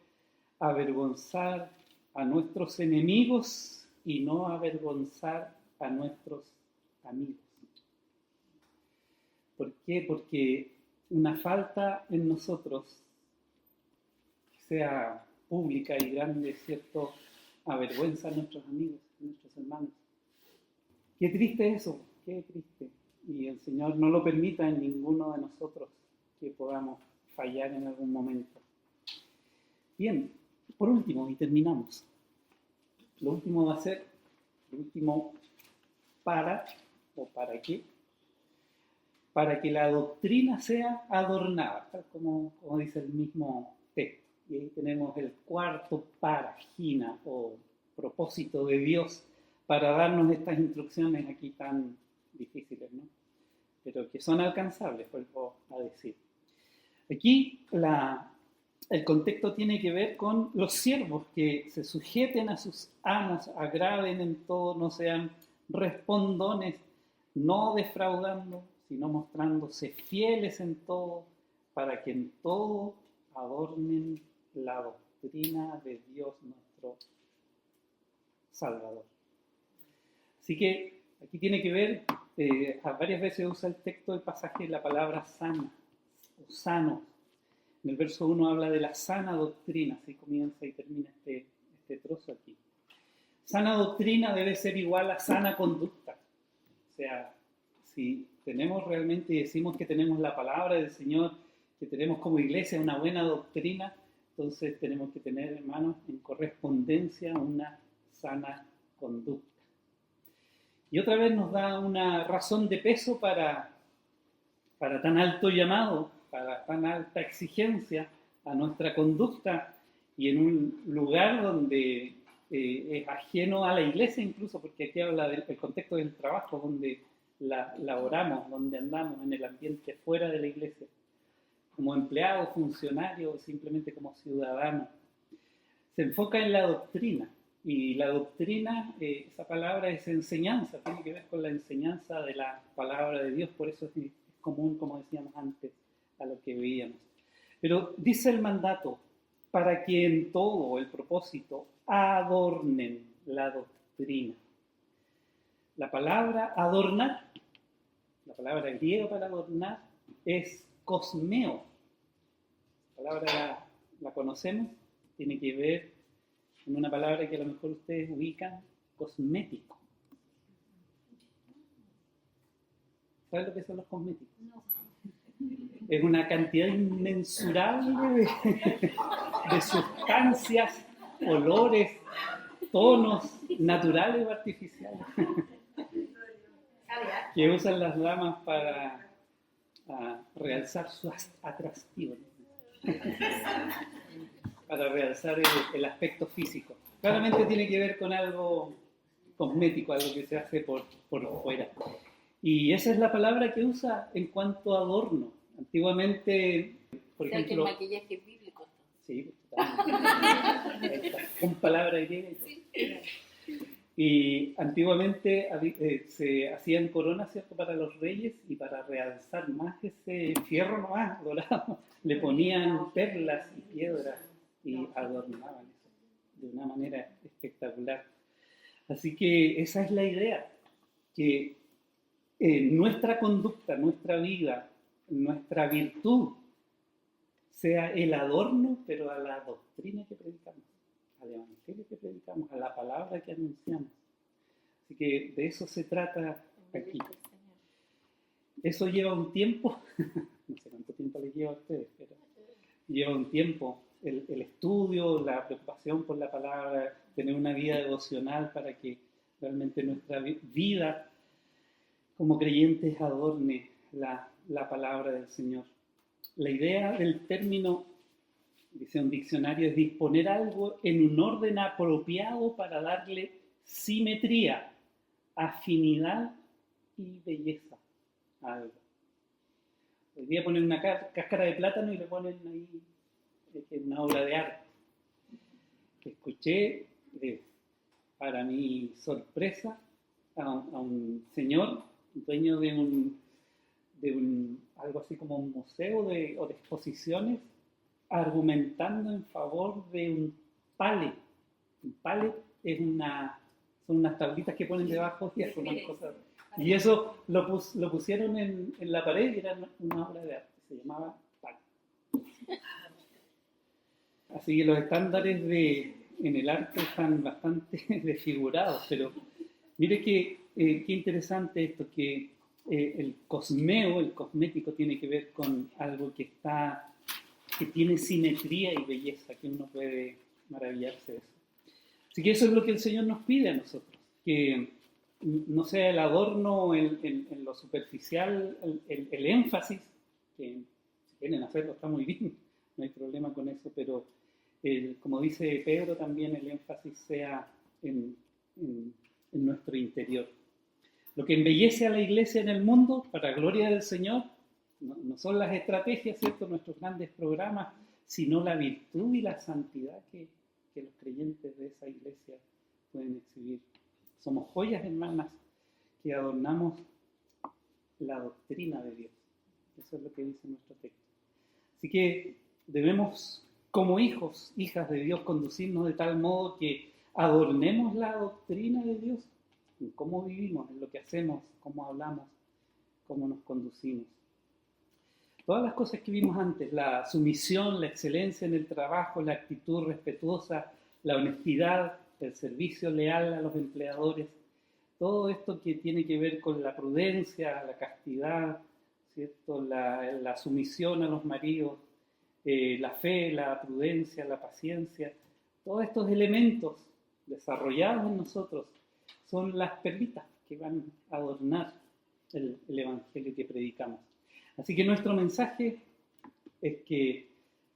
avergonzar a nuestros enemigos y no avergonzar a nuestros amigos. ¿Por qué? Porque una falta en nosotros, que sea pública y grande, ¿cierto?, avergüenza a nuestros amigos, a nuestros hermanos. Qué triste eso, qué triste. Y el Señor no lo permita en ninguno de nosotros que podamos fallar en algún momento. Bien, por último, y terminamos. Lo último va a ser, ¿para qué? Para que la doctrina sea adornada, tal como dice el mismo texto. Y ahí tenemos el cuarto paragina o propósito de Dios para darnos estas instrucciones aquí tan difíciles, ¿no? Pero que son alcanzables, vuelvo a decir. Aquí el contexto tiene que ver con los siervos que se sujeten a sus amos, agraden en todo, no sean respondones, no defraudando, sino mostrándose fieles en todo, para que en todo adornen la doctrina de Dios nuestro Salvador. Así que aquí tiene que ver, varias veces usa el texto, el pasaje, la palabra sana o sano. En el verso 1 habla de la sana doctrina, así comienza y termina este trozo aquí. Sana doctrina debe ser igual a sana conducta. O sea, si tenemos realmente y decimos que tenemos la palabra del Señor, que tenemos como iglesia una buena doctrina, entonces tenemos que tener, hermanos, en correspondencia una sana conducta. Y otra vez nos da una razón de peso para tan alto llamado, para tan alta exigencia a nuestra conducta, y en un lugar donde es ajeno a la iglesia incluso, porque aquí habla del contexto del trabajo, donde laboramos, donde andamos en el ambiente fuera de la iglesia, como empleado, funcionario, o simplemente como ciudadano. Se enfoca en la doctrina, y la doctrina, esa palabra es enseñanza, tiene que ver con la enseñanza de la palabra de Dios, por eso es común, como decíamos antes, a lo que veíamos. Pero dice el mandato, para que en todo el propósito adornen la doctrina. La palabra adornar, la palabra griega para adornar es cosmeo. La palabra la conocemos, tiene que ver con una palabra que a lo mejor ustedes ubican, cosmético. ¿Saben lo que son los cosméticos? Es una cantidad inmensurable de sustancias, olores, tonos naturales o artificiales que usan las damas para realzar su atractivo, para realzar el aspecto físico. Claramente tiene que ver con algo cosmético, algo que se hace por fuera. Y esa es la palabra que usa en cuanto a adorno. Antiguamente, por ejemplo... que el maquillaje es bíblico. Sí, con palabra griega. Y antiguamente se hacían coronas, ¿cierto?, para los reyes, y para realzar más ese fierro más dorado, le ponían perlas y piedras y adornaban eso de una manera espectacular. Así que esa es la idea, que nuestra conducta, nuestra vida, nuestra virtud sea el adorno, pero a la doctrina que predicamos, al evangelio que predicamos, a la palabra que anunciamos. Así que de eso se trata aquí. Eso lleva un tiempo, no sé cuánto tiempo les lleva a ustedes, pero lleva un tiempo el estudio, la preocupación por la palabra, tener una vida devocional para que realmente nuestra vida como creyentes adorne la palabra del Señor. La idea del término, dice un diccionario, es disponer algo en un orden apropiado para darle simetría, afinidad y belleza a algo. Hoy día ponen una cáscara de plátano y le ponen ahí una obra de arte. Escuché, para mi sorpresa, a un señor, dueño de algo así como un museo o de exposiciones, argumentando en favor de un pallet. Un pallet son unas tablitas que ponen debajo y algunas cosas. Y eso lo pusieron en la pared y era una obra de arte, se llamaba pallet. Así que los estándares en el arte están bastante desfigurados, pero mire qué interesante esto, que el cosmeo, el cosmético, tiene que ver con algo que tiene simetría y belleza, que uno puede maravillarse de eso. Así que eso es lo que el Señor nos pide a nosotros, que no sea el adorno en lo superficial, el énfasis, que si quieren hacerlo está muy bien, no hay problema con eso, pero como dice Pedro, también el énfasis sea en nuestro interior. Lo que embellece a la iglesia en el mundo, para gloria del Señor, no son las estrategias, ¿cierto?, nuestros grandes programas, sino la virtud y la santidad que los creyentes de esa iglesia pueden exhibir. Somos joyas hermanas que adornamos la doctrina de Dios. Eso es lo que dice nuestro texto. Así que debemos, como hijos, hijas de Dios, conducirnos de tal modo que adornemos la doctrina de Dios en cómo vivimos, en lo que hacemos, cómo hablamos, cómo nos conducimos. Todas las cosas que vimos antes, la sumisión, la excelencia en el trabajo, la actitud respetuosa, la honestidad, el servicio leal a los empleadores, todo esto que tiene que ver con la prudencia, la castidad, ¿cierto?, la sumisión a los maridos, la fe, la prudencia, la paciencia, todos estos elementos desarrollados en nosotros son las perlitas que van a adornar el evangelio que predicamos. Así que nuestro mensaje es que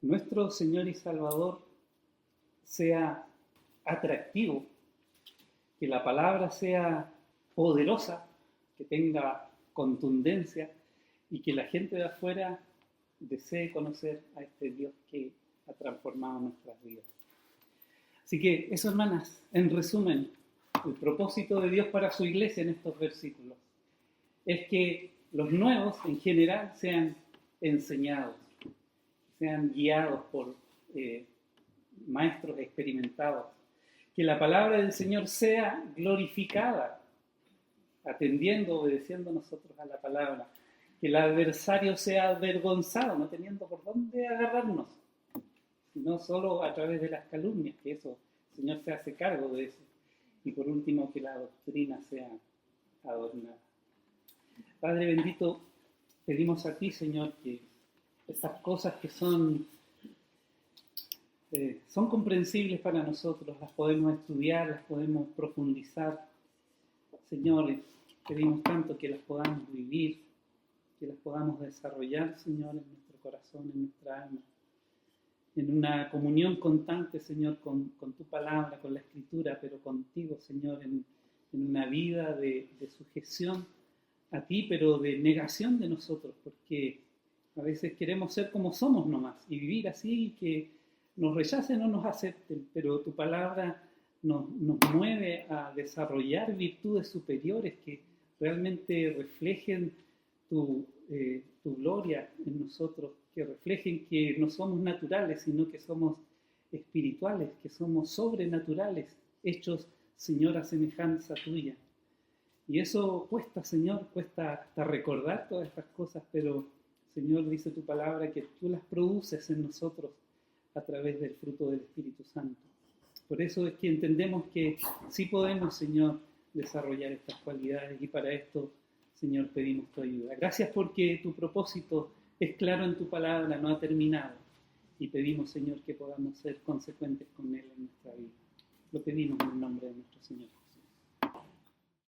nuestro Señor y Salvador sea atractivo, que la palabra sea poderosa, que tenga contundencia y que la gente de afuera desee conocer a este Dios que ha transformado nuestras vidas. Así que eso, hermanas, en resumen, el propósito de Dios para su iglesia en estos versículos es que los nuevos en general sean enseñados, sean guiados por maestros experimentados, que la palabra del Señor sea glorificada, atendiendo, obedeciendo nosotros a la palabra, que el adversario sea avergonzado, no teniendo por dónde agarrarnos, sino solo a través de las calumnias, que eso, el Señor se hace cargo de eso. Y por último, que la doctrina sea adornada. Padre bendito, pedimos a ti, Señor, que estas cosas que son comprensibles para nosotros, las podemos estudiar, las podemos profundizar. Señor, pedimos tanto que las podamos vivir, que las podamos desarrollar, Señor, en nuestro corazón, en nuestra alma, en una comunión constante, Señor, con tu palabra, con la Escritura, pero contigo, Señor, en una vida de sujeción a ti, pero de negación de nosotros, porque a veces queremos ser como somos nomás y vivir así, y que nos rechacen o nos acepten, pero tu palabra nos mueve a desarrollar virtudes superiores que realmente reflejen tu gloria en nosotros, que reflejen que no somos naturales, sino que somos espirituales, que somos sobrenaturales, hechos, Señor, a semejanza tuya. Y eso cuesta, Señor, cuesta hasta recordar todas estas cosas, pero, Señor, dice tu palabra que tú las produces en nosotros a través del fruto del Espíritu Santo. Por eso es que entendemos que sí podemos, Señor, desarrollar estas cualidades, y para esto, Señor, pedimos tu ayuda. Gracias porque tu propósito es claro en tu palabra, no ha terminado, y pedimos, Señor, que podamos ser consecuentes con él en nuestra vida. Lo pedimos en el nombre de nuestro Señor.